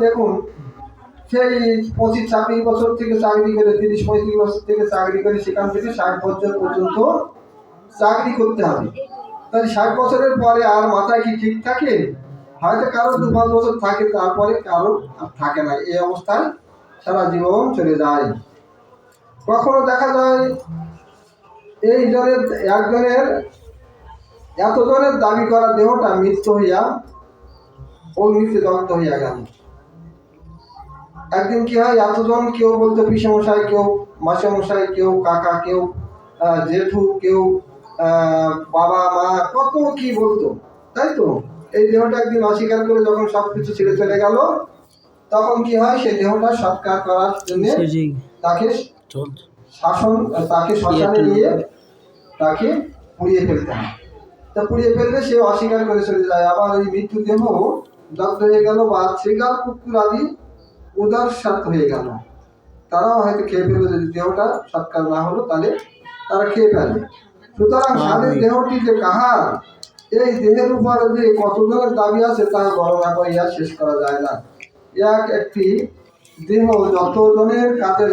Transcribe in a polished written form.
দেখুন, সেই 25-26 বছর থেকে চাকরি করে, 30-35 বছর থেকে চাকরি করে, সেখান থেকে 60 বছর পর্যন্ত চাকরি করতে হবে। তাহলে 60 বছরের পরে আর মাথায় কি ঠিক থাকে? হয়তো কারো 2-5 বছর থাকে, তারপরে কারো আর থাকে না। এই অবস্থায় সারা জীবন চলে যায়। কখনো দেখা যায় এই জনের একজনের এতজনের দাবি করা দেহটা মৃত্যু হইয়া অগ্নিতে দগ্ধ হইয়া গেল। একদিন কি হয়, এতজন, কেউ বলতো পিসেমশাই, কেউ মাসেমশাই, কেউ কাকা, কেউ জেঠু, কেউ বাবা মা, কত কি বলতো, তাই তো? এই দেহটা একদিন অস্বীকার করে যখন সবকিছু ছেড়ে চলে গেল, তখন কি হয়, সেই দেহটা সৎকার করার জন্য তাকে শ্মশানে নিয়ে তাকে পুড়িয়ে ফেলতে হয়। তা পুড়িয়ে ফেললে সে অস্বীকার করে চলে যায়। আবার এই মৃত্যু দেহ দগ্ধ হয়ে গেল, বা শ্রীকার কুকুর আদি উদার স্বার্থ হয়ে গেল, তারাও হয়তো খেয়ে ফেললো। যদি দেহটা সৎকার না হলো, তাহলে তারা খেয়ে ফেলে। সুতরাং স্বামীর দেহটি যে কাহার, এই দেহের উপরে যে কতজনের দাবি আছে তা গণনা করিয়া শেষ করা যায় না। একটি দেহ যতজনের কাজে